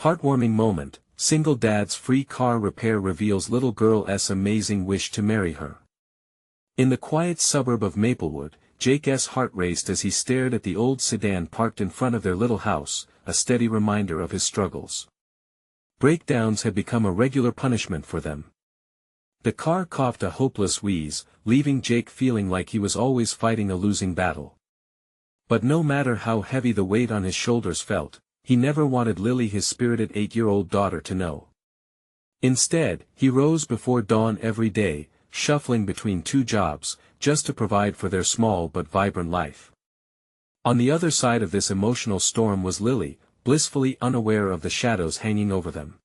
Heartwarming moment, single dad's free car repair reveals little girl's amazing wish to marry her. In the quiet suburb of Maplewood, Jake's heart raced as he stared at the old sedan parked in front of their little house, a steady reminder of his struggles. Breakdowns had become a regular punishment for them. The car coughed a hopeless wheeze, leaving Jake feeling like he was always fighting a losing battle. But no matter how heavy the weight on his shoulders felt, he never wanted Lily, his spirited 8-year-old daughter, to know. Instead, he rose before dawn every day, shuffling between 2 jobs, just to provide for their small but vibrant life. On the other side of this emotional storm was Lily, blissfully unaware of the shadows hanging over them.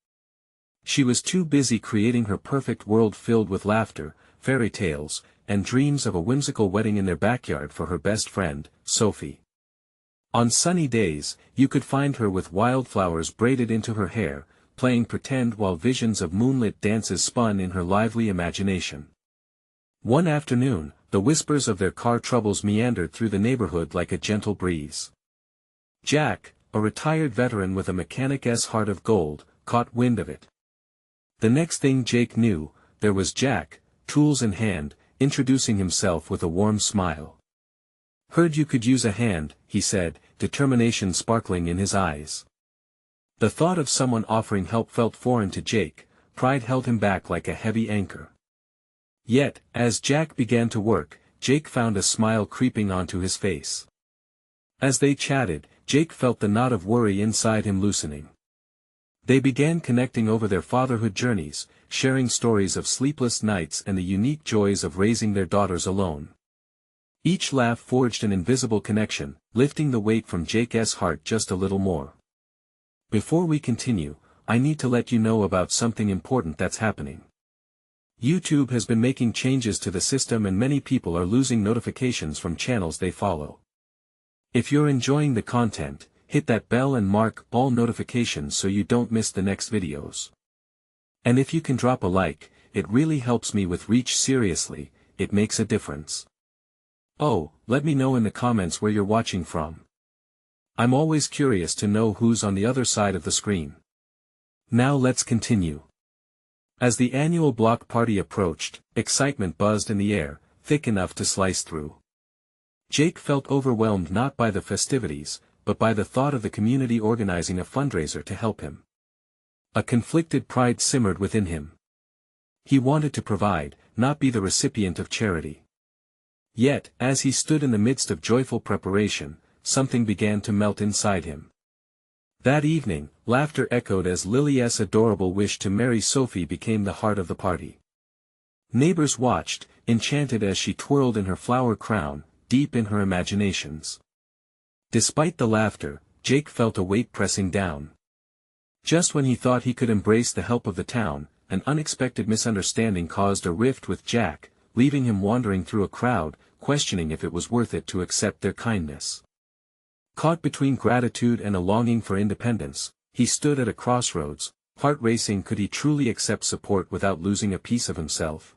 She was too busy creating her perfect world filled with laughter, fairy tales, and dreams of a whimsical wedding in their backyard for her best friend, Sophie. On sunny days, you could find her with wildflowers braided into her hair, playing pretend while visions of moonlit dances spun in her lively imagination. One afternoon, the whispers of their car troubles meandered through the neighborhood like a gentle breeze. Jack, a retired veteran with a mechanic's heart of gold, caught wind of it. The next thing Jake knew, there was Jack, tools in hand, introducing himself with a warm smile. "Heard you could use a hand," he said, determination sparkling in his eyes. The thought of someone offering help felt foreign to Jake, pride held him back like a heavy anchor. Yet, as Jack began to work, Jake found a smile creeping onto his face. As they chatted, Jake felt the knot of worry inside him loosening. They began connecting over their fatherhood journeys, sharing stories of sleepless nights and the unique joys of raising their daughters alone. Each laugh forged an invisible connection, lifting the weight from Jake's heart just a little more. Before we continue, I need to let you know about something important that's happening. YouTube has been making changes to the system and many people are losing notifications from channels they follow. If you're enjoying the content, hit that bell and mark all notifications so you don't miss the next videos. And if you can drop a like, it really helps me with reach. Seriously, it makes a difference. Oh, let me know in the comments where you're watching from. I'm always curious to know who's on the other side of the screen. Now let's continue. As the annual block party approached, excitement buzzed in the air, thick enough to slice through. Jake felt overwhelmed not by the festivities, but by the thought of the community organizing a fundraiser to help him. A conflicted pride simmered within him. He wanted to provide, not be the recipient of charity. Yet, as he stood in the midst of joyful preparation, something began to melt inside him. That evening, laughter echoed as Lily's adorable wish to marry Sophie became the heart of the party. Neighbors watched, enchanted as she twirled in her flower crown, deep in her imaginations. Despite the laughter, Jake felt a weight pressing down. Just when he thought he could embrace the help of the town, an unexpected misunderstanding caused a rift with Jack, leaving him wandering through a crowd, questioning if it was worth it to accept their kindness. Caught between gratitude and a longing for independence, he stood at a crossroads, heart racing. Could he truly accept support without losing a piece of himself?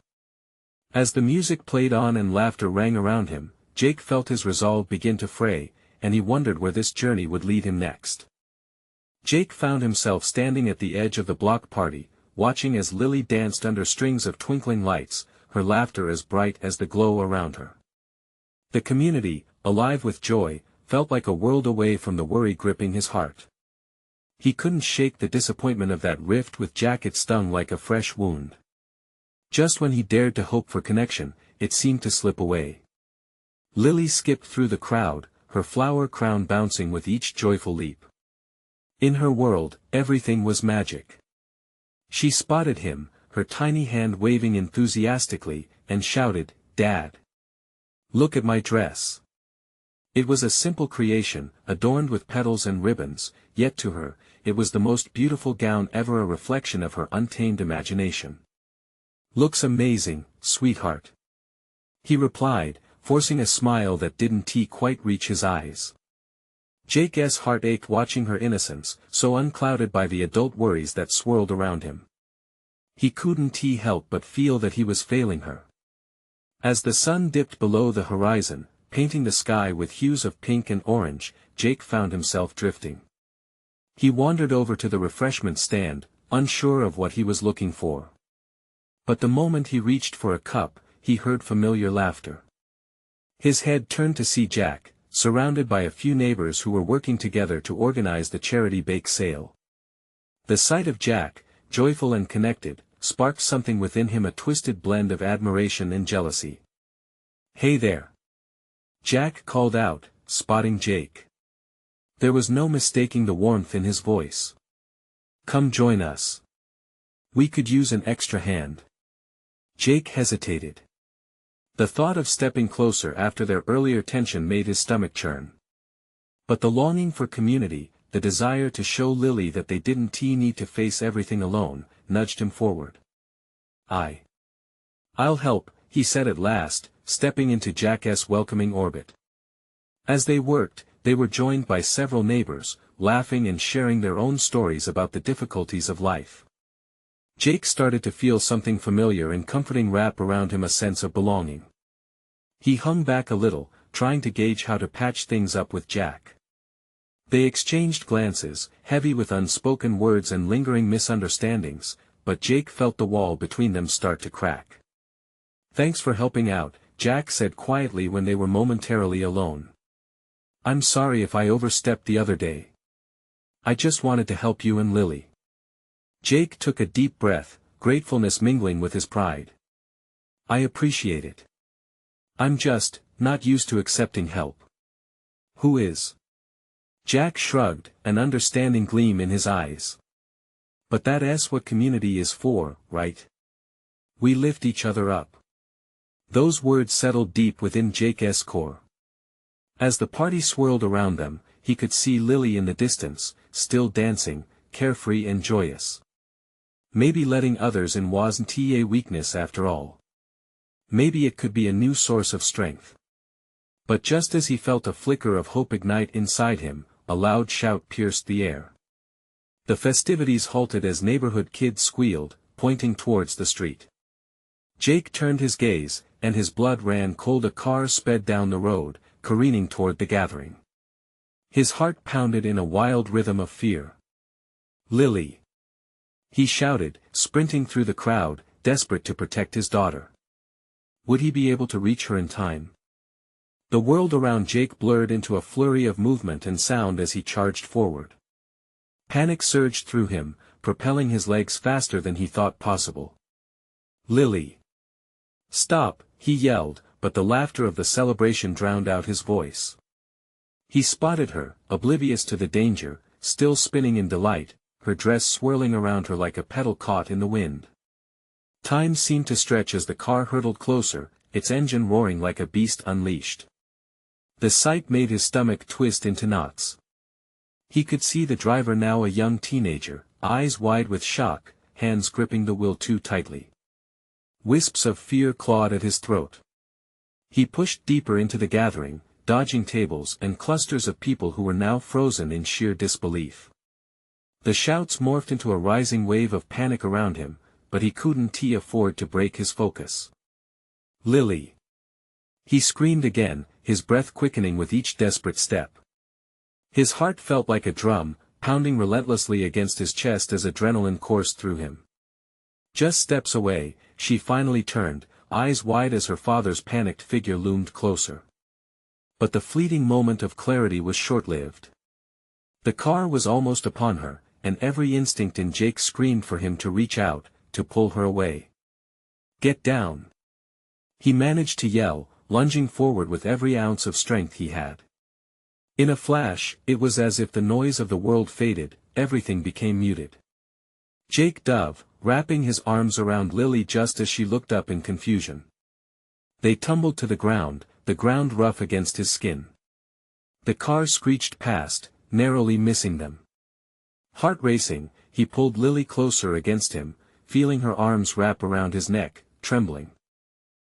As the music played on and laughter rang around him, Jake felt his resolve begin to fray, and he wondered where this journey would lead him next. Jake found himself standing at the edge of the block party, watching as Lily danced under strings of twinkling lights, her laughter as bright as the glow around her. The community, alive with joy, felt like a world away from the worry gripping his heart. He couldn't shake the disappointment of that rift with Jack. It stung like a fresh wound. Just when he dared to hope for connection, it seemed to slip away. Lily skipped through the crowd, her flower crown bouncing with each joyful leap. In her world, everything was magic. She spotted him, her tiny hand waving enthusiastically, and shouted, "Dad! Look at my dress." It was a simple creation, adorned with petals and ribbons, yet to her, it was the most beautiful gown ever, a reflection of her untamed imagination. "Looks amazing, sweetheart," he replied, forcing a smile that didn't quite reach his eyes. Jake's heart ached watching her innocence, so unclouded by the adult worries that swirled around him. He couldn't help but feel that he was failing her. As the sun dipped below the horizon, painting the sky with hues of pink and orange, Jake found himself drifting. He wandered over to the refreshment stand, unsure of what he was looking for. But the moment he reached for a cup, he heard familiar laughter. His head turned to see Jack, surrounded by a few neighbors who were working together to organize the charity bake sale. The sight of Jack, joyful and connected, sparked something within him, a twisted blend of admiration and jealousy. "Hey there!" Jack called out, spotting Jake. There was no mistaking the warmth in his voice. "Come join us. We could use an extra hand." Jake hesitated. The thought of stepping closer after their earlier tension made his stomach churn. But the longing for community, the desire to show Lily that they didn't need to face everything alone, nudged him forward. "I'll help," he said at last, stepping into Jack's welcoming orbit. As they worked, they were joined by several neighbors, laughing and sharing their own stories about the difficulties of life. Jake started to feel something familiar and comforting wrap around him, a sense of belonging. He hung back a little, trying to gauge how to patch things up with Jack. They exchanged glances, heavy with unspoken words and lingering misunderstandings, but Jake felt the wall between them start to crack. "Thanks for helping out," Jack said quietly when they were momentarily alone. "I'm sorry if I overstepped the other day. I just wanted to help you and Lily." Jake took a deep breath, gratefulness mingling with his pride. "I appreciate it. I'm just not used to accepting help." "Who is?" Jack shrugged, an understanding gleam in his eyes. "But that's what community is for, right? We lift each other up." Those words settled deep within Jake's core. As the party swirled around them, he could see Lily in the distance, still dancing, carefree and joyous. Maybe letting others in wasn't a weakness after all. Maybe it could be a new source of strength. But just as he felt a flicker of hope ignite inside him, a loud shout pierced the air. The festivities halted as neighborhood kids squealed, pointing towards the street. Jake turned his gaze, and his blood ran cold. A car sped down the road, careening toward the gathering. His heart pounded in a wild rhythm of fear. "Lily!" he shouted, sprinting through the crowd, desperate to protect his daughter. Would he be able to reach her in time? The world around Jake blurred into a flurry of movement and sound as he charged forward. Panic surged through him, propelling his legs faster than he thought possible. "Lily! Stop!" he yelled, but the laughter of the celebration drowned out his voice. He spotted her, oblivious to the danger, still spinning in delight, her dress swirling around her like a petal caught in the wind. Time seemed to stretch as the car hurtled closer, its engine roaring like a beast unleashed. The sight made his stomach twist into knots. He could see the driver, now a young teenager, eyes wide with shock, hands gripping the wheel too tightly. Wisps of fear clawed at his throat. He pushed deeper into the gathering, dodging tables and clusters of people who were now frozen in sheer disbelief. The shouts morphed into a rising wave of panic around him, but he couldn't afford to break his focus. "Lily!" he screamed again, his breath quickening with each desperate step. His heart felt like a drum, pounding relentlessly against his chest as adrenaline coursed through him. Just steps away, she finally turned, eyes wide as her father's panicked figure loomed closer. But the fleeting moment of clarity was short-lived. The car was almost upon her, and every instinct in Jake screamed for him to reach out, to pull her away. "Get down!" he managed to yell, lunging forward with every ounce of strength he had. In a flash, it was as if the noise of the world faded, everything became muted. Jake dove, wrapping his arms around Lily just as she looked up in confusion. They tumbled to the ground rough against his skin. The car screeched past, narrowly missing them. Heart racing, he pulled Lily closer against him, feeling her arms wrap around his neck, trembling.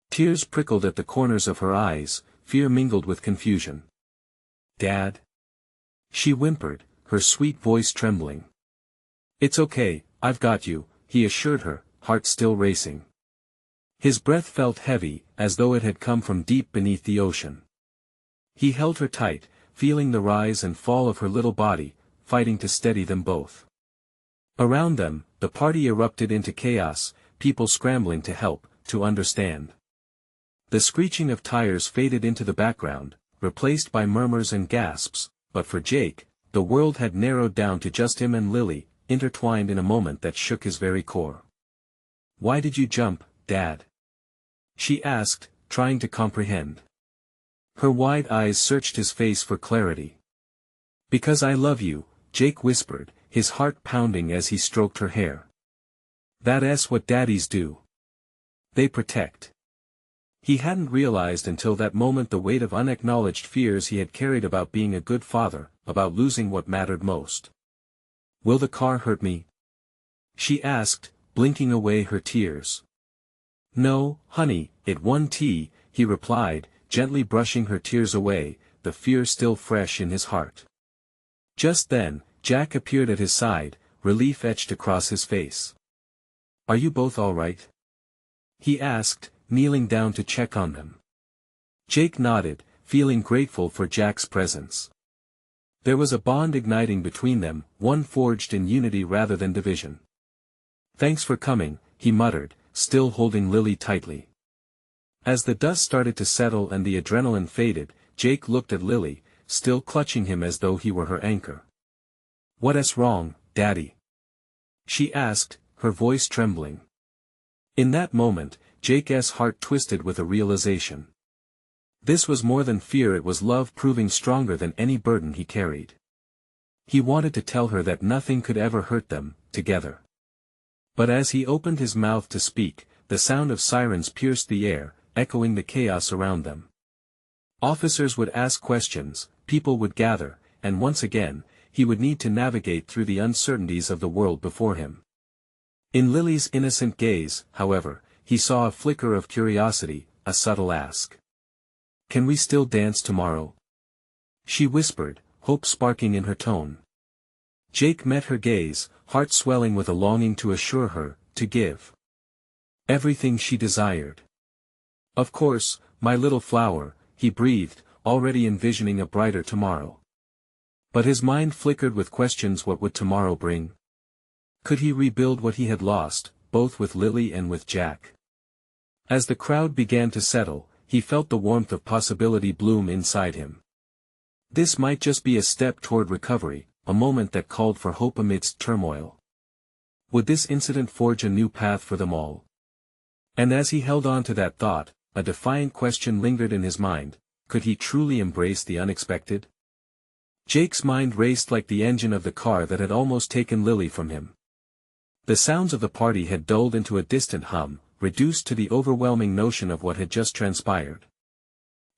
Tears prickled at the corners of her eyes, fear mingled with confusion. "Dad?" she whimpered, her sweet voice trembling. "It's okay, I've got you," he assured her, heart still racing. His breath felt heavy, as though it had come from deep beneath the ocean. He held her tight, feeling the rise and fall of her little body, fighting to steady them both. Around them, the party erupted into chaos, people scrambling to help, to understand. The screeching of tires faded into the background, replaced by murmurs and gasps, but for Jake, the world had narrowed down to just him and Lily, intertwined in a moment that shook his very core. "Why did you jump, Dad?" she asked, trying to comprehend. Her wide eyes searched his face for clarity. "Because I love you," Jake whispered, his heart pounding as he stroked her hair. "That's what daddies do. They protect." He hadn't realized until that moment the weight of unacknowledged fears he had carried about being a good father, about losing what mattered most. "Will the car hurt me?" she asked, blinking away her tears. "No, honey, it won't," he replied, gently brushing her tears away, the fear still fresh in his heart. Just then, Jack appeared at his side, relief etched across his face. "Are you both all right?" he asked, kneeling down to check on them. Jake nodded, feeling grateful for Jack's presence. There was a bond igniting between them, one forged in unity rather than division. "Thanks for coming," he muttered, still holding Lily tightly. As the dust started to settle and the adrenaline faded, Jake looked at Lily, still clutching him as though he were her anchor. "What's wrong, Daddy?" she asked, her voice trembling. In that moment, Jake's heart twisted with a realization. This was more than fear, it was love proving stronger than any burden he carried. He wanted to tell her that nothing could ever hurt them, together. But as he opened his mouth to speak, the sound of sirens pierced the air, echoing the chaos around them. Officers would ask questions, people would gather, and once again, he would need to navigate through the uncertainties of the world before him. In Lily's innocent gaze, however, he saw a flicker of curiosity, a subtle ask. "Can we still dance tomorrow?" she whispered, hope sparking in her tone. Jake met her gaze, heart swelling with a longing to assure her, to give everything she desired. "Of course, my little flower," he breathed, already envisioning a brighter tomorrow. But his mind flickered with questions. What would tomorrow bring? Could he rebuild what he had lost, both with Lily and with Jack? As the crowd began to settle, he felt the warmth of possibility bloom inside him. This might just be a step toward recovery, a moment that called for hope amidst turmoil. Would this incident forge a new path for them all? And as he held on to that thought, a defiant question lingered in his mind: could he truly embrace the unexpected? Jake's mind raced like the engine of the car that had almost taken Lily from him. The sounds of the party had dulled into a distant hum, reduced to the overwhelming notion of what had just transpired.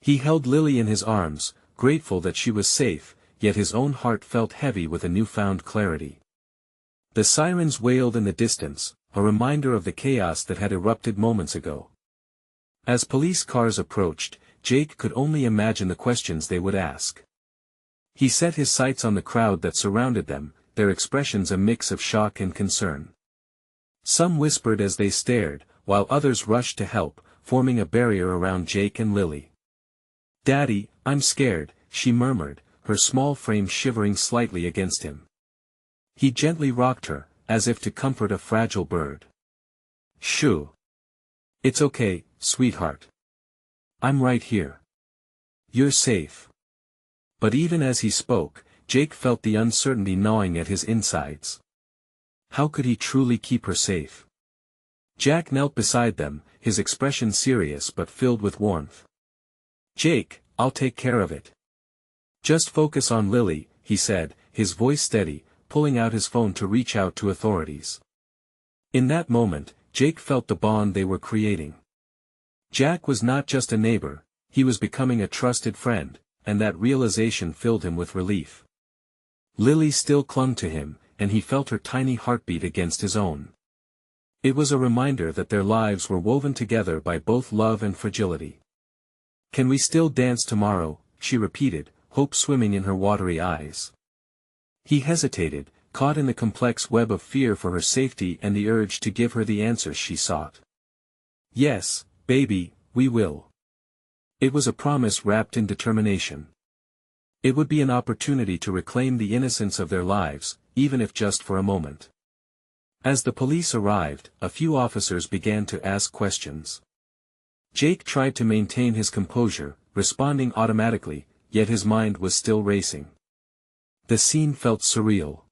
He held Lily in his arms, grateful that she was safe, yet his own heart felt heavy with a newfound clarity. The sirens wailed in the distance, a reminder of the chaos that had erupted moments ago. As police cars approached, Jake could only imagine the questions they would ask. He set his sights on the crowd that surrounded them, their expressions a mix of shock and concern. Some whispered as they stared, while others rushed to help, forming a barrier around Jake and Lily. "Daddy, I'm scared," she murmured, her small frame shivering slightly against him. He gently rocked her, as if to comfort a fragile bird. "Shoo. It's okay, sweetheart. I'm right here. You're safe." But even as he spoke, Jake felt the uncertainty gnawing at his insides. How could he truly keep her safe? Jack knelt beside them, his expression serious but filled with warmth. "Jake, I'll take care of it. Just focus on Lily," he said, his voice steady, pulling out his phone to reach out to authorities. In that moment, Jake felt the bond they were creating. Jack was not just a neighbor, he was becoming a trusted friend, and that realization filled him with relief. Lily still clung to him, and he felt her tiny heartbeat against his own. It was a reminder that their lives were woven together by both love and fragility. "Can we still dance tomorrow?" she repeated, hope swimming in her watery eyes. He hesitated, caught in the complex web of fear for her safety and the urge to give her the answers she sought. "Yes, baby, we will." It was a promise wrapped in determination. It would be an opportunity to reclaim the innocence of their lives, even if just for a moment. As the police arrived, a few officers began to ask questions. Jake tried to maintain his composure, responding automatically, yet his mind was still racing. The scene felt surreal.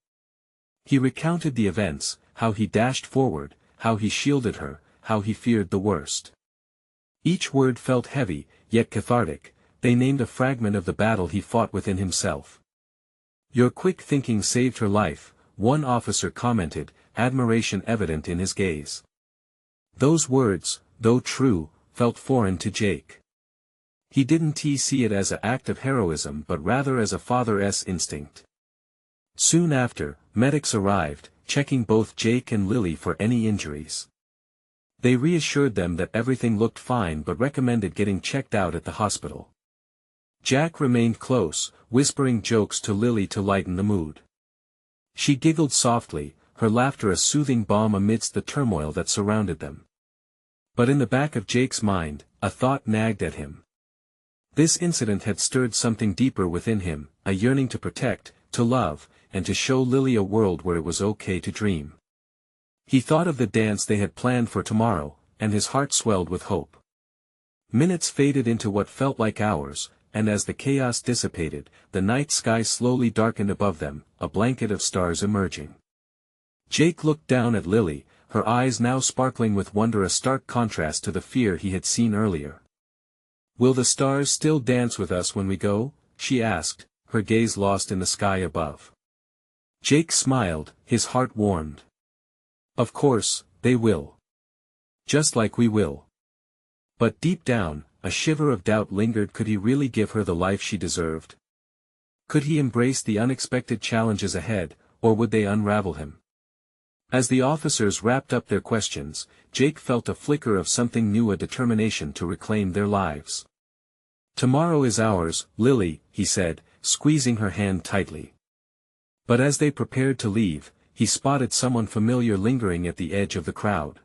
He recounted the events, how he dashed forward, how he shielded her, how he feared the worst. Each word felt heavy, yet cathartic. They named a fragment of the battle he fought within himself. "Your quick thinking saved her life," one officer commented, admiration evident in his gaze. Those words, though true, felt foreign to Jake. He didn't see it as an act of heroism but rather as a father's instinct. Soon after, medics arrived, checking both Jake and Lily for any injuries. They reassured them that everything looked fine but recommended getting checked out at the hospital. Jack remained close, whispering jokes to Lily to lighten the mood. She giggled softly, her laughter a soothing balm amidst the turmoil that surrounded them. But in the back of Jake's mind, a thought nagged at him. This incident had stirred something deeper within him, a yearning to protect, to love, and to show Lily a world where it was okay to dream. He thought of the dance they had planned for tomorrow, and his heart swelled with hope. Minutes faded into what felt like hours, and as the chaos dissipated, the night sky slowly darkened above them, a blanket of stars emerging. Jake looked down at Lily, her eyes now sparkling with wonder, a stark contrast to the fear he had seen earlier. "Will the stars still dance with us when we go?" she asked, her gaze lost in the sky above. Jake smiled, his heart warmed. "Of course, they will. Just like we will." But deep down, a shiver of doubt lingered. Could he really give her the life she deserved? Could he embrace the unexpected challenges ahead, or would they unravel him? As the officers wrapped up their questions, Jake felt a flicker of something new, a determination to reclaim their lives. "Tomorrow is ours, Lily," he said, squeezing her hand tightly. But as they prepared to leave, he spotted someone familiar lingering at the edge of the crowd.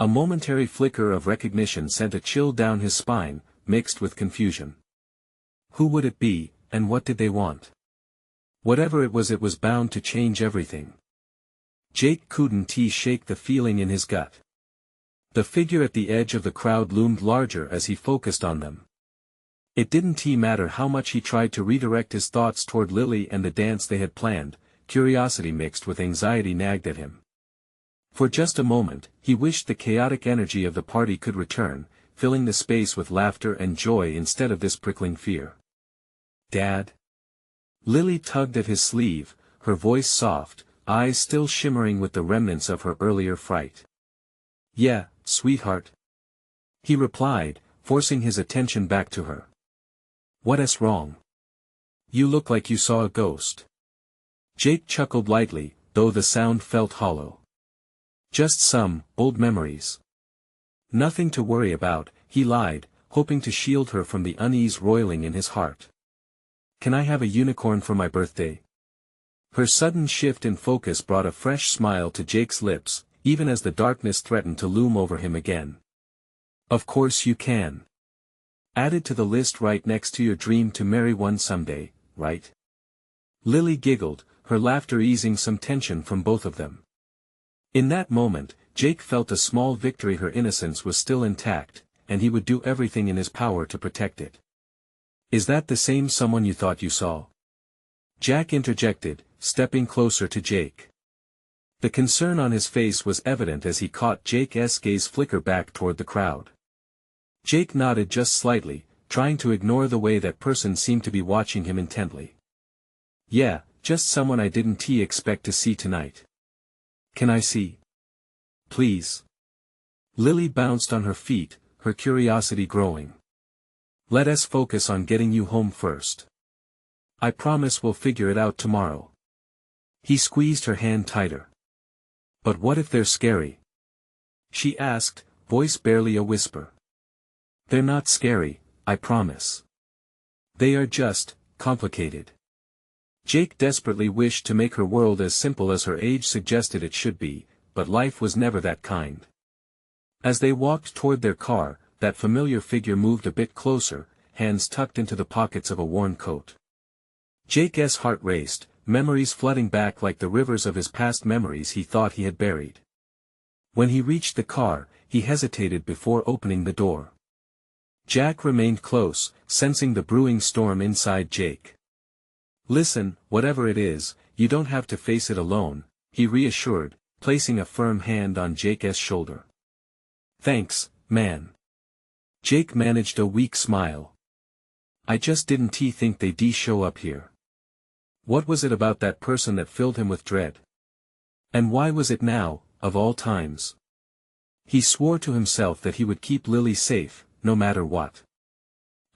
A momentary flicker of recognition sent a chill down his spine, mixed with confusion. Who would it be, and what did they want? Whatever it was bound to change everything. Jake couldn't shake the feeling in his gut. The figure at the edge of the crowd loomed larger as he focused on them. It didn't matter how much he tried to redirect his thoughts toward Lily and the dance they had planned, curiosity mixed with anxiety nagged at him. For just a moment, he wished the chaotic energy of the party could return, filling the space with laughter and joy instead of this prickling fear. "Dad?" Lily tugged at his sleeve, her voice soft, eyes still shimmering with the remnants of her earlier fright. "Yeah, sweetheart," he replied, forcing his attention back to her. "What's wrong? You look like you saw a ghost." Jake chuckled lightly, though the sound felt hollow. "Just some old memories. Nothing to worry about," he lied, hoping to shield her from the unease roiling in his heart. "Can I have a unicorn for my birthday?" Her sudden shift in focus brought a fresh smile to Jake's lips, even as the darkness threatened to loom over him again. "Of course you can. Added to the list right next to your dream to marry one someday, right?" Lily giggled, her laughter easing some tension from both of them. In that moment, Jake felt a small victory. Her innocence was still intact, and he would do everything in his power to protect it. "Is that the same someone you thought you saw?" Jack interjected, stepping closer to Jake. The concern on his face was evident as he caught Jake's gaze flicker back toward the crowd. Jake nodded just slightly, trying to ignore the way that person seemed to be watching him intently. "Yeah, just someone I didn't expect to see tonight." "Can I see? Please?" Lily bounced on her feet, her curiosity growing. "Let us focus on getting you home first. I promise we'll figure it out tomorrow." He squeezed her hand tighter. "But what if they're scary?" she asked, voice barely a whisper. "They're not scary, I promise. They are just complicated." Jake desperately wished to make her world as simple as her age suggested it should be, but life was never that kind. As they walked toward their car, that familiar figure moved a bit closer, hands tucked into the pockets of a worn coat. Jake's heart raced, memories flooding back like the rivers of his past memories he thought he had buried. When he reached the car, he hesitated before opening the door. Jack remained close, sensing the brewing storm inside Jake. "Listen, whatever it is, you don't have to face it alone," he reassured, placing a firm hand on Jake's shoulder. "Thanks, man." Jake managed a weak smile. "I just didn't think they'd show up here." What was it about that person that filled him with dread? And why was it now, of all times? He swore to himself that he would keep Lily safe, no matter what.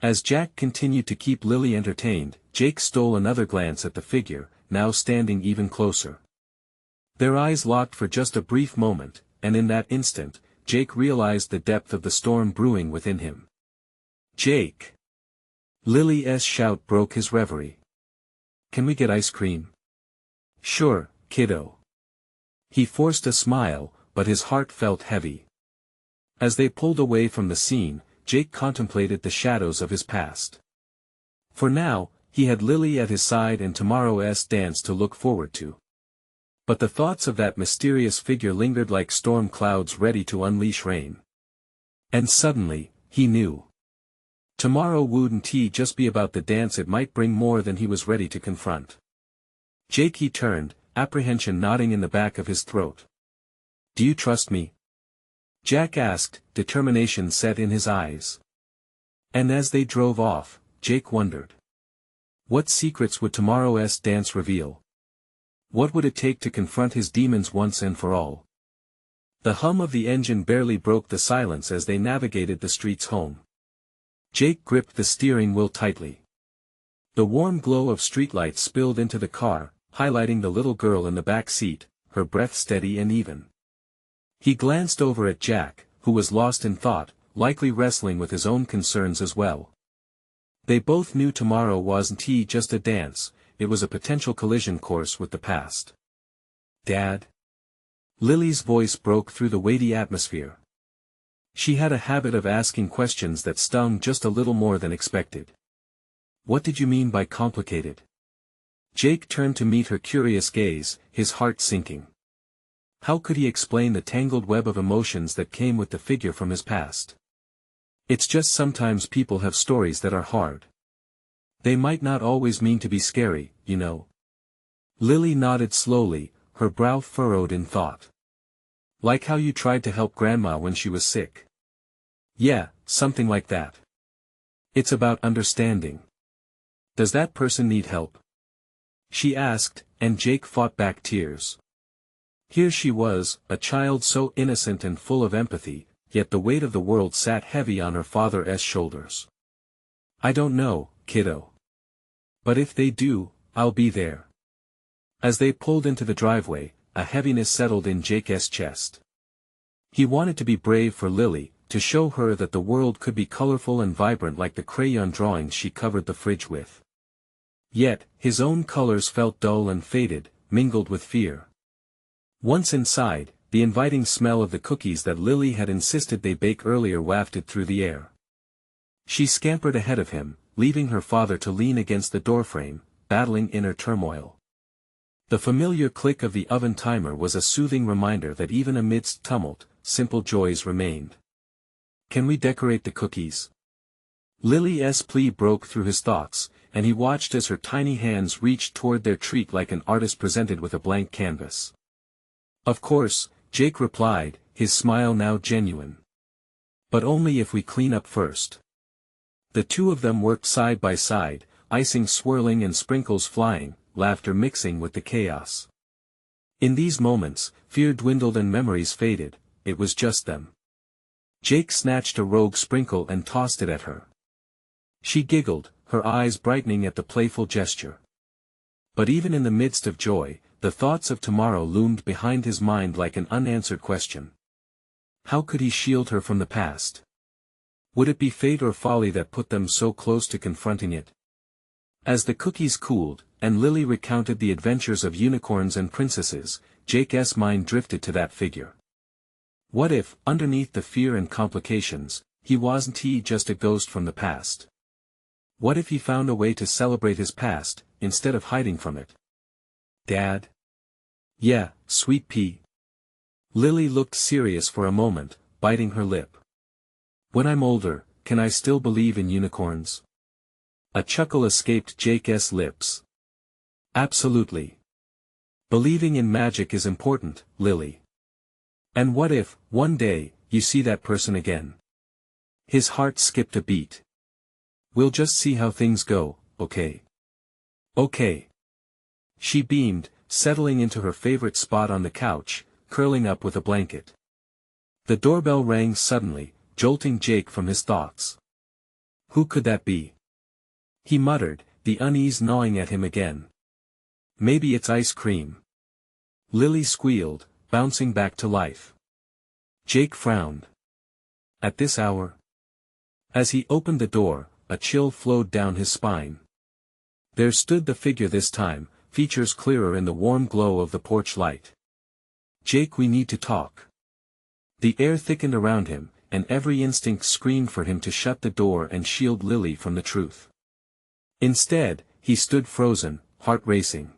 As Jack continued to keep Lily entertained, Jake stole another glance at the figure, now standing even closer. Their eyes locked for just a brief moment, and in that instant, Jake realized the depth of the storm brewing within him. "Jake!" Lily's shout broke his reverie. "Can we get ice cream?" "Sure, kiddo." He forced a smile, but his heart felt heavy. As they pulled away from the scene, Jake contemplated the shadows of his past. For now, he had Lily at his side and tomorrow's dance to look forward to. But the thoughts of that mysterious figure lingered like storm clouds ready to unleash rain. And suddenly, he knew. Tomorrow wouldn't just be about the dance, it might bring more than he was ready to confront. "Jake," he turned, apprehension knotting in the back of his throat. "Do you trust me?" Jack asked, determination set in his eyes. And as they drove off, Jake wondered. What secrets would tomorrow's dance reveal? What would it take to confront his demons once and for all? The hum of the engine barely broke the silence as they navigated the streets home. Jake gripped the steering wheel tightly. The warm glow of streetlights spilled into the car, highlighting the little girl in the back seat, her breath steady and even. He glanced over at Jack, who was lost in thought, likely wrestling with his own concerns as well. They both knew tomorrow wasn't just a dance, it was a potential collision course with the past. "Dad?" Lily's voice broke through the weighty atmosphere. She had a habit of asking questions that stung just a little more than expected. "What did you mean by complicated?" Jake turned to meet her curious gaze, his heart sinking. How could he explain the tangled web of emotions that came with the figure from his past? "It's just sometimes people have stories that are hard. They might not always mean to be scary, you know." Lily nodded slowly, her brow furrowed in thought. "Like how you tried to help Grandma when she was sick." "Yeah, something like that. It's about understanding." "Does that person need help?" she asked, and Jake fought back tears. Here she was, a child so innocent and full of empathy, yet the weight of the world sat heavy on her father's shoulders. "I don't know, kiddo. But if they do, I'll be there." As they pulled into the driveway, a heaviness settled in Jake's chest. He wanted to be brave for Lily, to show her that the world could be colorful and vibrant like the crayon drawings she covered the fridge with. Yet, his own colors felt dull and faded, mingled with fear. Once inside, the inviting smell of the cookies that Lily had insisted they bake earlier wafted through the air. She scampered ahead of him, leaving her father to lean against the doorframe, battling inner turmoil. The familiar click of the oven timer was a soothing reminder that even amidst tumult, simple joys remained. "Can we decorate the cookies?" Lily's plea broke through his thoughts, and he watched as her tiny hands reached toward their treat like an artist presented with a blank canvas. "Of course," Jake replied, his smile now genuine. "But only if we clean up first." The two of them worked side by side, icing swirling and sprinkles flying, laughter mixing with the chaos. In these moments, fear dwindled and memories faded, it was just them. Jake snatched a rogue sprinkle and tossed it at her. She giggled, her eyes brightening at the playful gesture. But even in the midst of joy, the thoughts of tomorrow loomed behind his mind like an unanswered question. How could he shield her from the past? Would it be fate or folly that put them so close to confronting it? As the cookies cooled, and Lily recounted the adventures of unicorns and princesses, Jake's mind drifted to that figure. What if, underneath the fear and complications, he wasn't just a ghost from the past? What if he found a way to celebrate his past, instead of hiding from it? Dad? Yeah, sweet pea. Lily looked serious for a moment, biting her lip. When I'm older, can I still believe in unicorns? A chuckle escaped Jake's lips. Absolutely. Believing in magic is important, Lily. And what if, one day, you see that person again? His heart skipped a beat. We'll just see how things go, okay? Okay. She beamed, settling into her favorite spot on the couch, curling up with a blanket. The doorbell rang suddenly, jolting Jake from his thoughts. Who could that be? He muttered, the unease gnawing at him again. Maybe it's ice cream. Lily squealed, bouncing back to life. Jake frowned. At this hour? As he opened the door, a chill flowed down his spine. There stood the figure this time, features clearer in the warm glow of the porch light. Jake, we need to talk. The air thickened around him, and every instinct screamed for him to shut the door and shield Lily from the truth. Instead, he stood frozen, heart racing.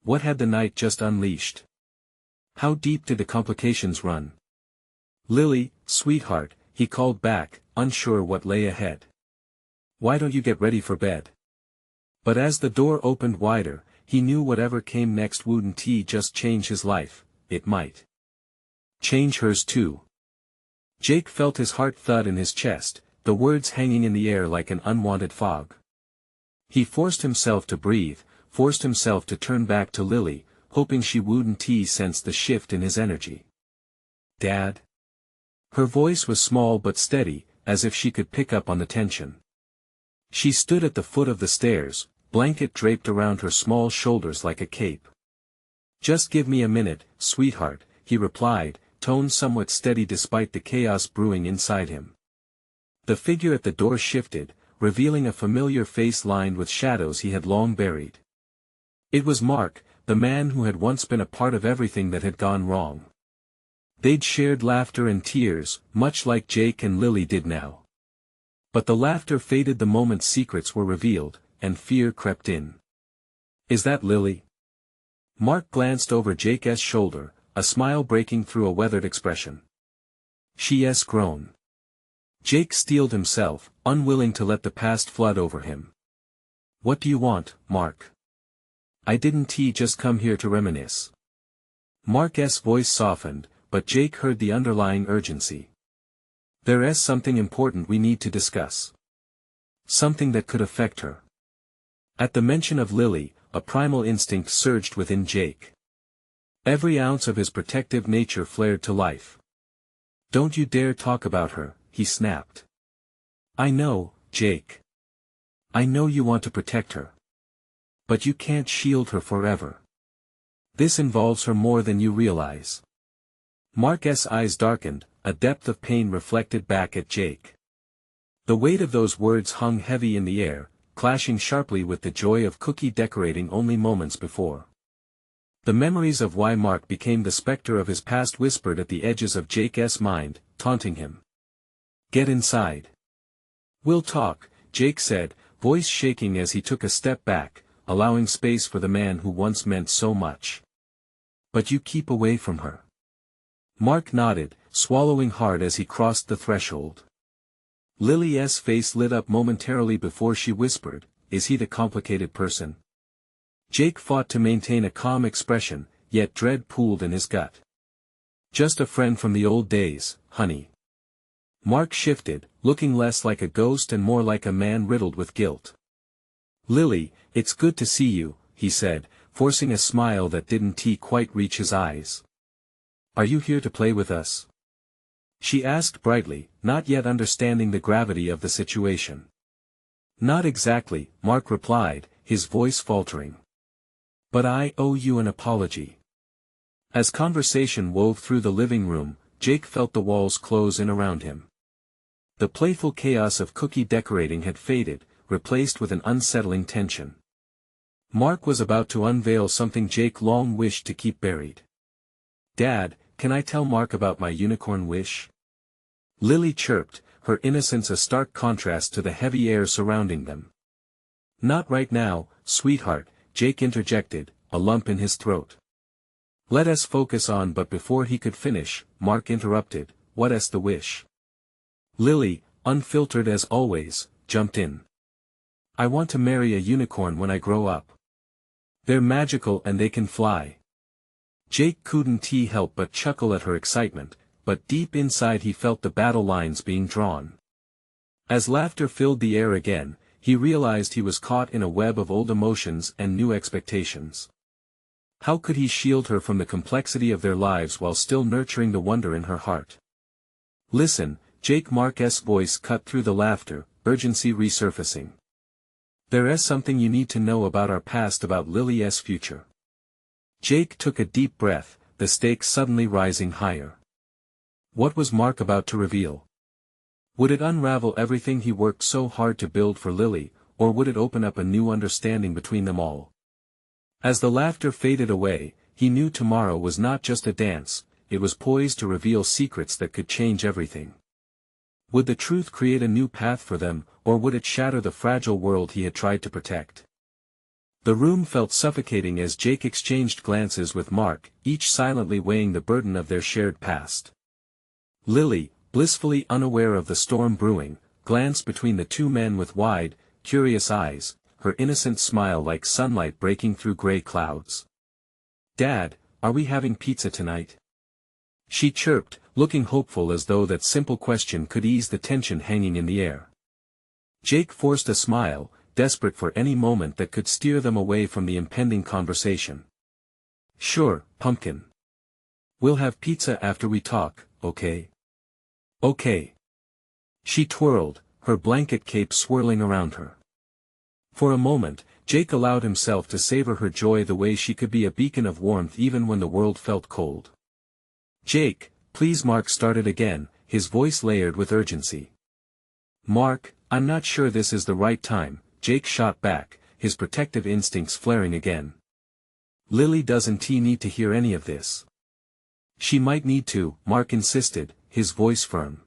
What had the night just unleashed? How deep did the complications run? Lily, sweetheart, he called back, unsure what lay ahead. Why don't you get ready for bed? But as the door opened wider, he knew whatever came next wouldn't just change his life, it might change hers too. Jake felt his heart thud in his chest, the words hanging in the air like an unwanted fog. He forced himself to breathe, forced himself to turn back to Lily, hoping she wouldn't sense the shift in his energy. Dad? Her voice was small but steady, as if she could pick up on the tension. She stood at the foot of the stairs, blanket draped around her small shoulders like a cape. Just give me a minute, sweetheart, he replied, tone somewhat steady despite the chaos brewing inside him. The figure at the door shifted, revealing a familiar face lined with shadows he had long buried. It was Mark, the man who had once been a part of everything that had gone wrong. They'd shared laughter and tears, much like Jake and Lily did now. But the laughter faded the moment secrets were revealed, and fear crept in. Is that Lily? Mark glanced over Jake's shoulder, a smile breaking through a weathered expression. She's grown. Jake steeled himself, unwilling to let the past flood over him. What do you want, Mark? I didn't just come here to reminisce. Mark's voice softened, but Jake heard the underlying urgency. There's something important we need to discuss. Something that could affect her. At the mention of Lily, a primal instinct surged within Jake. Every ounce of his protective nature flared to life. Don't you dare talk about her, he snapped. I know, Jake. I know you want to protect her. But you can't shield her forever. This involves her more than you realize. Mark's eyes darkened, a depth of pain reflected back at Jake. The weight of those words hung heavy in the air, clashing sharply with the joy of cookie decorating only moments before. The memories of why Mark became the specter of his past whispered at the edges of Jake's mind, taunting him. Get inside. We'll talk, Jake said, voice shaking as he took a step back, allowing space for the man who once meant so much. But you keep away from her. Mark nodded, swallowing hard as he crossed the threshold. Lily's face lit up momentarily before she whispered, is he the complicated person? Jake fought to maintain a calm expression, yet dread pooled in his gut. Just a friend from the old days, honey. Mark shifted, looking less like a ghost and more like a man riddled with guilt. Lily, it's good to see you, he said, forcing a smile that didn't quite reach his eyes. Are you here to play with us? She asked brightly, not yet understanding the gravity of the situation. Not exactly, Mark replied, his voice faltering. But I owe you an apology. As conversation wove through the living room, Jake felt the walls close in around him. The playful chaos of cookie decorating had faded, replaced with an unsettling tension. Mark was about to unveil something Jake long wished to keep buried. Dad, can I tell Mark about my unicorn wish? Lily chirped, her innocence a stark contrast to the heavy air surrounding them. "Not right now, sweetheart," Jake interjected, a lump in his throat. "Let us focus on," but before he could finish, Mark interrupted, "What's the wish?" Lily, unfiltered as always, jumped in. "I want to marry a unicorn when I grow up. They're magical and they can fly." Jake couldn't help but chuckle at her excitement, but deep inside he felt the battle lines being drawn. As laughter filled the air again, he realized he was caught in a web of old emotions and new expectations. How could he shield her from the complexity of their lives while still nurturing the wonder in her heart? "Listen," Mark's voice cut through the laughter, urgency resurfacing. "There's something you need to know about our past, about Lily's future." Jake took a deep breath, the stakes suddenly rising higher. What was Mark about to reveal? Would it unravel everything he worked so hard to build for Lily, or would it open up a new understanding between them all? As the laughter faded away, he knew tomorrow was not just a dance, it was poised to reveal secrets that could change everything. Would the truth create a new path for them, or would it shatter the fragile world he had tried to protect? The room felt suffocating as Jake exchanged glances with Mark, each silently weighing the burden of their shared past. Lily, blissfully unaware of the storm brewing, glanced between the two men with wide, curious eyes, her innocent smile like sunlight breaking through gray clouds. "Dad, are we having pizza tonight?" she chirped, looking hopeful as though that simple question could ease the tension hanging in the air. Jake forced a smile, desperate for any moment that could steer them away from the impending conversation. "Sure, pumpkin. We'll have pizza after we talk, okay?" "Okay." She twirled, her blanket cape swirling around her. For a moment, Jake allowed himself to savor her joy the way she could be a beacon of warmth even when the world felt cold. "Jake, please," Mark started again, his voice layered with urgency. "Mark, I'm not sure this is the right time," Jake shot back, his protective instincts flaring again. "Lily doesn't need to hear any of this." "She might need to," Mark insisted, his voice firm.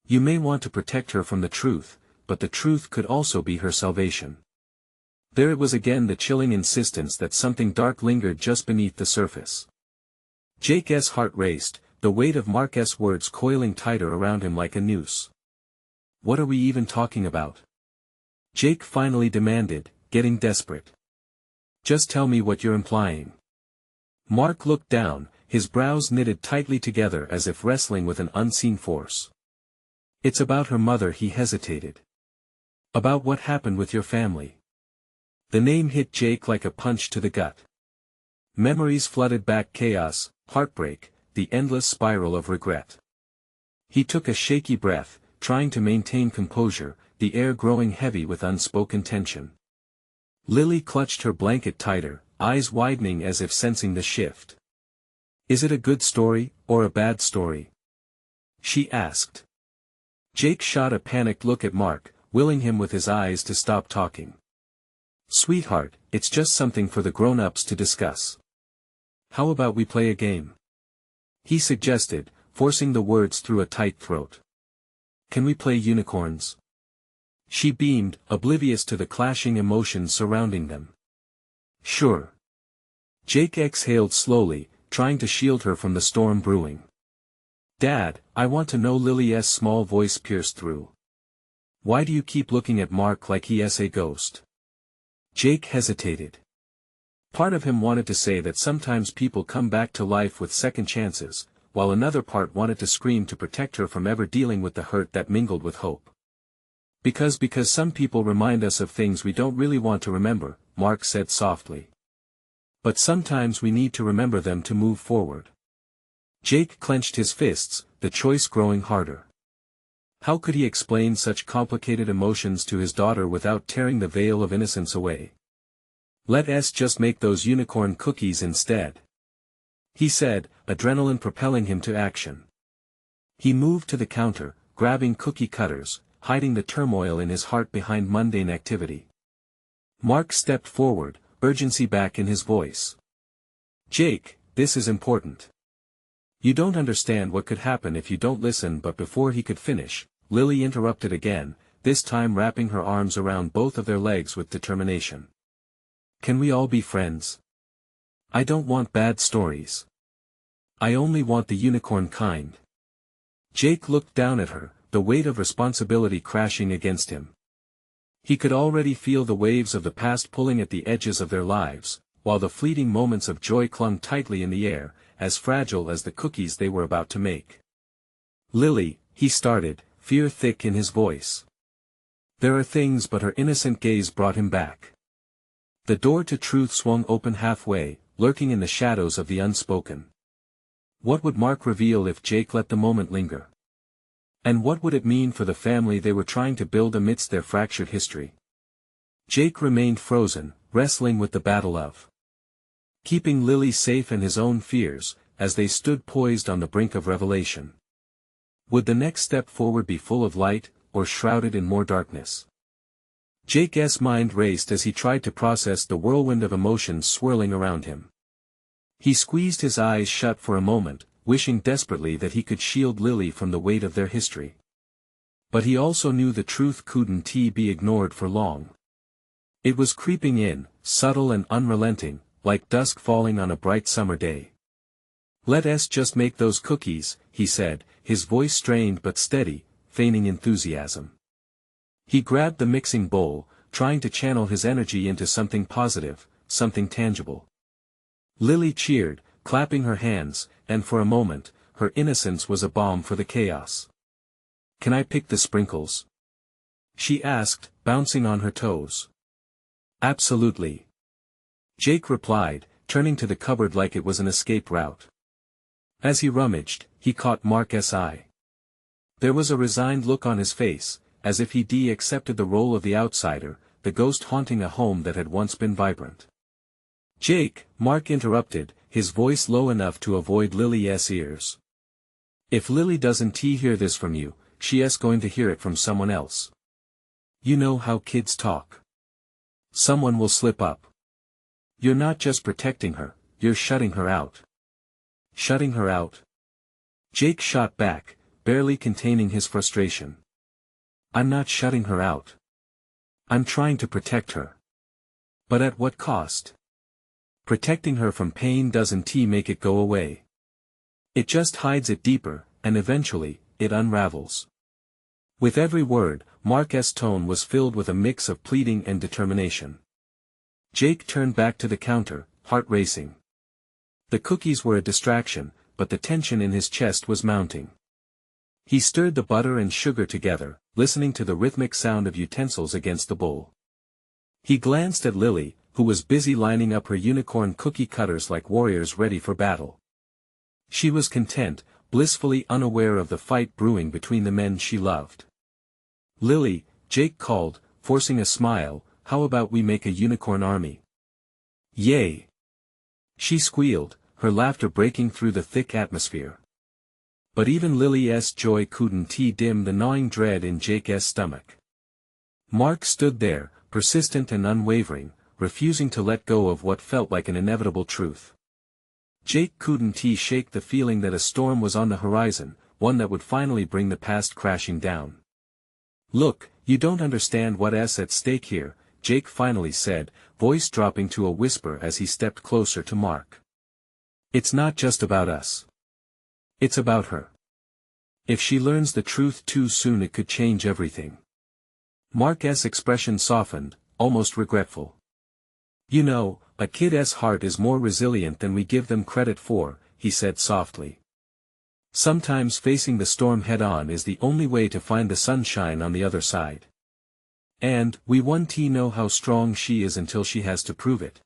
"You may want to protect her from the truth, but the truth could also be her salvation." There it was again, the chilling insistence that something dark lingered just beneath the surface. Jake's heart raced, the weight of Mark's words coiling tighter around him like a noose. "What are we even talking about?" Jake finally demanded, getting desperate. "Just tell me what you're implying." Mark looked down, his brows knitted tightly together as if wrestling with an unseen force. "It's about her mother," he hesitated. "About what happened with your family." The name hit Jake like a punch to the gut. Memories flooded back, chaos, heartbreak, the endless spiral of regret. He took a shaky breath, trying to maintain composure, the air growing heavy with unspoken tension. Lily clutched her blanket tighter, eyes widening as if sensing the shift. "Is it a good story, or a bad story?" she asked. Jake shot a panicked look at Mark, willing him with his eyes to stop talking. "Sweetheart, it's just something for the grown-ups to discuss. How about we play a game?" he suggested, forcing the words through a tight throat. "Can we play unicorns?" She beamed, oblivious to the clashing emotions surrounding them. "Sure." Jake exhaled slowly, trying to shield her from the storm brewing. "Dad, I want to know." Lily's small voice pierced through. "Why do you keep looking at Mark like he's a ghost?" Jake hesitated. Part of him wanted to say that sometimes people come back to life with second chances, while another part wanted to scream to protect her from ever dealing with the hurt that mingled with hope. Because some people remind us of things we don't really want to remember," Mark said softly. "But sometimes we need to remember them to move forward." Jake clenched his fists, the choice growing harder. How could he explain such complicated emotions to his daughter without tearing the veil of innocence away? "Let's just make those unicorn cookies instead," he said, adrenaline propelling him to action. He moved to the counter, grabbing cookie cutters, hiding the turmoil in his heart behind mundane activity. Mark stepped forward, urgency back in his voice. "Jake, this is important. You don't understand what could happen if you don't listen." But before he could finish, Lily interrupted again, this time wrapping her arms around both of their legs with determination. Can we all be friends? I don't want bad stories. I only want the unicorn kind. Jake looked down at her, the weight of responsibility crashing against him. He could already feel the waves of the past pulling at the edges of their lives, while the fleeting moments of joy clung tightly in the air, as fragile as the cookies they were about to make. Lily, he started, fear thick in his voice. There are things, but her innocent gaze brought him back. The door to truth swung open halfway, lurking in the shadows of the unspoken. What would Mark reveal if Jake let the moment linger? And what would it mean for the family they were trying to build amidst their fractured history? Jake remained frozen, wrestling with the battle of keeping Lily safe and his own fears, as they stood poised on the brink of revelation. Would the next step forward be full of light, or shrouded in more darkness? Jake's mind raced as he tried to process the whirlwind of emotions swirling around him. He squeezed his eyes shut for a moment, wishing desperately that he could shield Lily from the weight of their history. But he also knew the truth couldn't be ignored for long. It was creeping in, subtle and unrelenting, like dusk falling on a bright summer day. Let us just make those cookies, he said, his voice strained but steady, feigning enthusiasm. He grabbed the mixing bowl, trying to channel his energy into something positive, something tangible. Lily cheered, clapping her hands, and for a moment, her innocence was a balm for the chaos. Can I pick the sprinkles? She asked, bouncing on her toes. Absolutely. Jake replied, turning to the cupboard like it was an escape route. As he rummaged, he caught Mark's eye. There was a resigned look on his face, as if he accepted the role of the outsider, the ghost haunting a home that had once been vibrant. Jake, Mark interrupted, his voice low enough to avoid Lily's ears. If Lily doesn't hear this from you, she's going to hear it from someone else. You know how kids talk. Someone will slip up. You're not just protecting her, you're shutting her out. Shutting her out? Jake shot back, barely containing his frustration. I'm not shutting her out. I'm trying to protect her. But at what cost? Protecting her from pain doesn't make it go away. It just hides it deeper, and eventually, it unravels. With every word, Mark's tone was filled with a mix of pleading and determination. Jake turned back to the counter, heart racing. The cookies were a distraction, but the tension in his chest was mounting. He stirred the butter and sugar together, listening to the rhythmic sound of utensils against the bowl. He glanced at Lily, who was busy lining up her unicorn cookie cutters like warriors ready for battle. She was content, blissfully unaware of the fight brewing between the men she loved. Lily, Jake called, forcing a smile, how about we make a unicorn army? Yay! She squealed, her laughter breaking through the thick atmosphere. But even Lily's joy couldn't dim the gnawing dread in Jake's stomach. Mark stood there, persistent and unwavering, refusing to let go of what felt like an inevitable truth. Jake couldn't shake the feeling that a storm was on the horizon, one that would finally bring the past crashing down. Look, you don't understand what's at stake here, Jake finally said, voice dropping to a whisper as he stepped closer to Mark. It's not just about us. It's about her. If she learns the truth too soon, it could change everything. Mark's expression softened, almost regretful. You know, a kid's heart is more resilient than we give them credit for, he said softly. Sometimes facing the storm head-on is the only way to find the sunshine on the other side. And, we won't know how strong she is until she has to prove it.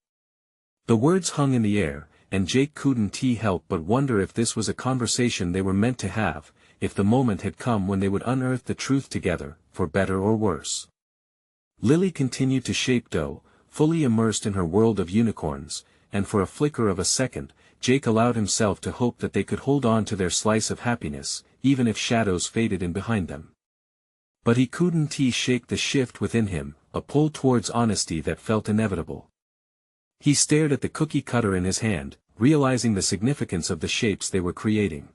The words hung in the air, and Jake couldn't help but wonder if this was a conversation they were meant to have, if the moment had come when they would unearth the truth together, for better or worse. Lily continued to shape dough, fully immersed in her world of unicorns, and for a flicker of a second, Jake allowed himself to hope that they could hold on to their slice of happiness, even if shadows faded in behind them. But he couldn't shake the shift within him, a pull towards honesty that felt inevitable. He stared at the cookie cutter in his hand, realizing the significance of the shapes they were creating.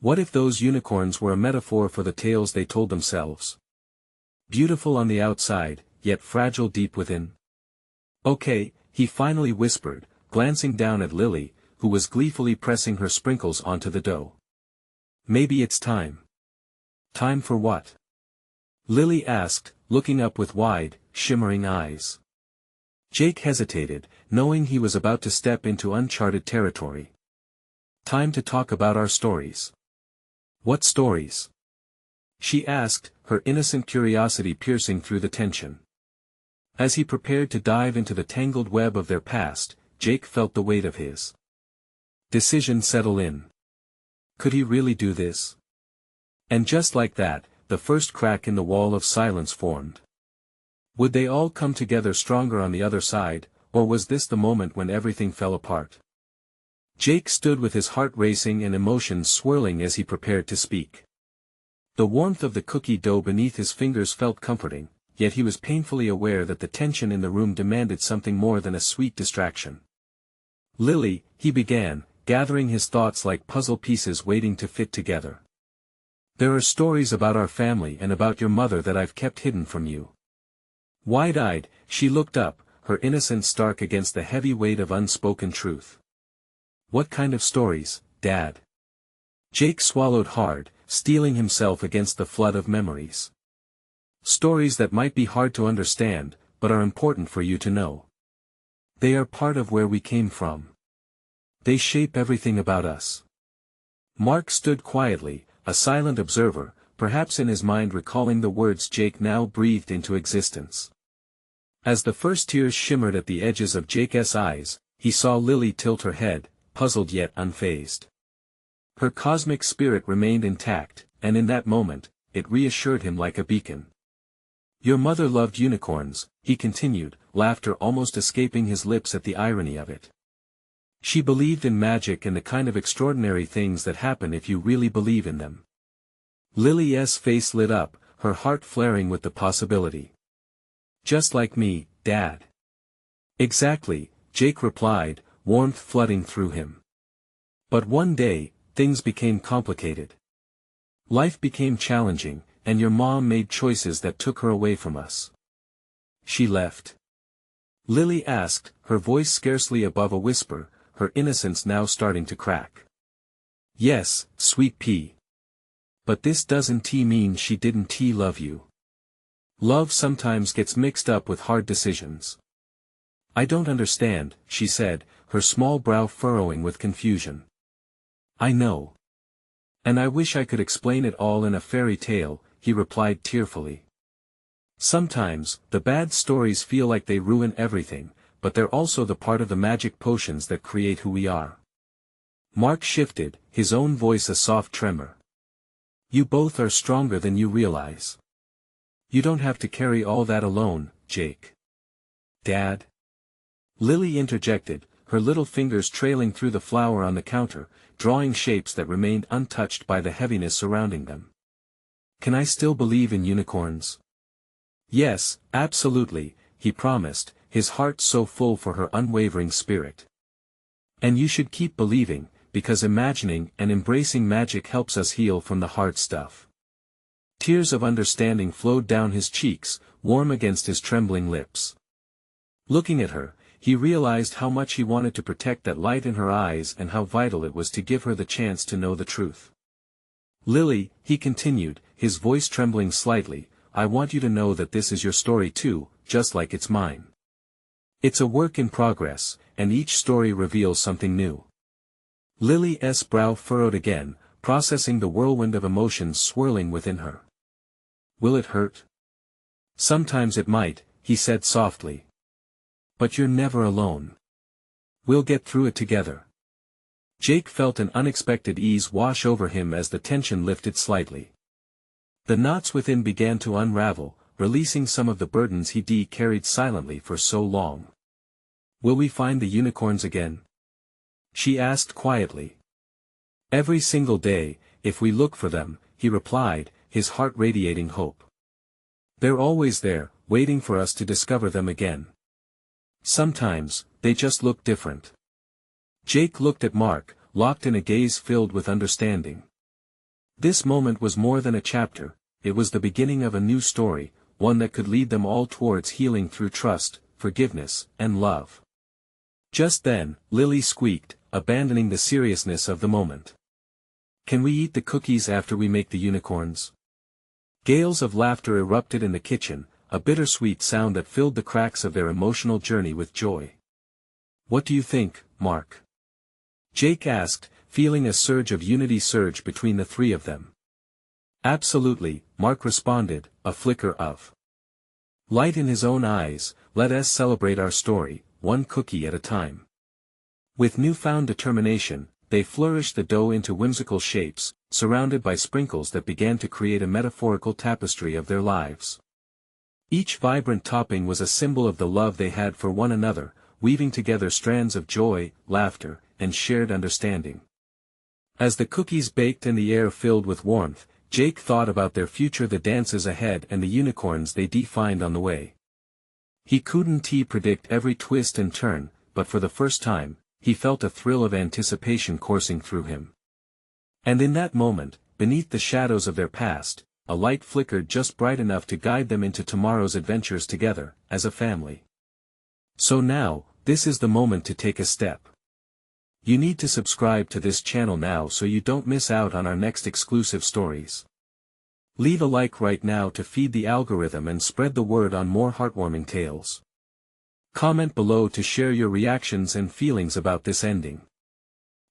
What if those unicorns were a metaphor for the tales they told themselves? Beautiful on the outside, yet fragile deep within. Okay, he finally whispered, glancing down at Lily, who was gleefully pressing her sprinkles onto the dough. Maybe it's time. Time for what? Lily asked, looking up with wide, shimmering eyes. Jake hesitated, knowing he was about to step into uncharted territory. Time to talk about our stories. What stories? She asked, her innocent curiosity piercing through the tension. As he prepared to dive into the tangled web of their past, Jake felt the weight of his decision settle in. Could he really do this? And just like that, the first crack in the wall of silence formed. Would they all come together stronger on the other side, or was this the moment when everything fell apart? Jake stood with his heart racing and emotions swirling as he prepared to speak. The warmth of the cookie dough beneath his fingers felt comforting, yet he was painfully aware that the tension in the room demanded something more than a sweet distraction. Lily, he began, gathering his thoughts like puzzle pieces waiting to fit together. There are stories about our family and about your mother that I've kept hidden from you. Wide-eyed, she looked up, her innocence stark against the heavy weight of unspoken truth. What kind of stories, Dad? Jake swallowed hard, steeling himself against the flood of memories. Stories that might be hard to understand, but are important for you to know. They are part of where we came from. They shape everything about us. Mark stood quietly, a silent observer, perhaps in his mind recalling the words Jake now breathed into existence. As the first tears shimmered at the edges of Jake's eyes, he saw Lily tilt her head, puzzled yet unfazed. Her cosmic spirit remained intact, and in that moment, it reassured him like a beacon. Your mother loved unicorns, he continued, laughter almost escaping his lips at the irony of it. She believed in magic and the kind of extraordinary things that happen if you really believe in them. Lily's face lit up, her heart flaring with the possibility. Just like me, Dad. Exactly, Jake replied, warmth flooding through him. But one day, things became complicated. Life became challenging, and your mom made choices that took her away from us. She left. Lily asked, her voice scarcely above a whisper, her innocence now starting to crack. Yes, sweet pea. But this doesn't mean she didn't love you. Love sometimes gets mixed up with hard decisions. I don't understand, she said, her small brow furrowing with confusion. I know. And I wish I could explain it all in a fairy tale, he replied tearfully. Sometimes, the bad stories feel like they ruin everything, but they're also the part of the magic potions that create who we are. Mark shifted, his own voice a soft tremor. You both are stronger than you realize. You don't have to carry all that alone, Jake. Dad? Lily interjected, her little fingers trailing through the flour on the counter, drawing shapes that remained untouched by the heaviness surrounding them. Can I still believe in unicorns? Yes, absolutely, he promised, his heart so full for her unwavering spirit. And you should keep believing, because imagining and embracing magic helps us heal from the hard stuff. Tears of understanding flowed down his cheeks, warm against his trembling lips. Looking at her, he realized how much he wanted to protect that light in her eyes and how vital it was to give her the chance to know the truth. Lily, he continued, his voice trembling slightly, I want you to know that this is your story too, just like it's mine. It's a work in progress, and each story reveals something new. Lily's brow furrowed again, processing the whirlwind of emotions swirling within her. Will it hurt? Sometimes it might, he said softly. But you're never alone. We'll get through it together. Jake felt an unexpected ease wash over him as the tension lifted slightly. The knots within began to unravel, releasing some of the burdens he carried silently for so long. Will we find the unicorns again? She asked quietly. Every single day, if we look for them, he replied, his heart radiating hope. They're always there, waiting for us to discover them again. Sometimes, they just look different. Jake looked at Mark, locked in a gaze filled with understanding. This moment was more than a chapter, it was the beginning of a new story, one that could lead them all towards healing through trust, forgiveness, and love. Just then, Lily squeaked, abandoning the seriousness of the moment. "Can we eat the cookies after we make the unicorns?" Gales of laughter erupted in the kitchen, a bittersweet sound that filled the cracks of their emotional journey with joy. "What do you think, Mark?" Jake asked, feeling a surge of unity surge between the three of them. "Absolutely," Mark responded, a flicker of light in his own eyes. "Let us celebrate our story, one cookie at a time." With newfound determination, they flourished the dough into whimsical shapes, surrounded by sprinkles that began to create a metaphorical tapestry of their lives. Each vibrant topping was a symbol of the love they had for one another, weaving together strands of joy, laughter, and shared understanding. As the cookies baked and the air filled with warmth, Jake thought about their future, the dances ahead and the unicorns they defined on the way. He couldn't predict every twist and turn, but for the first time, he felt a thrill of anticipation coursing through him. And in that moment, beneath the shadows of their past, a light flickered just bright enough to guide them into tomorrow's adventures together, as a family. So now, this is the moment to take a step. You need to subscribe to this channel now so you don't miss out on our next exclusive stories. Leave a like right now to feed the algorithm and spread the word on more heartwarming tales. Comment below to share your reactions and feelings about this ending.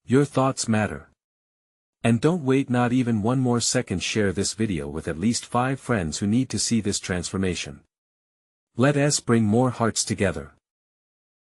Your thoughts matter. And don't wait not even one more second, share this video with at least 5 friends who need to see this transformation. Let us bring more hearts together.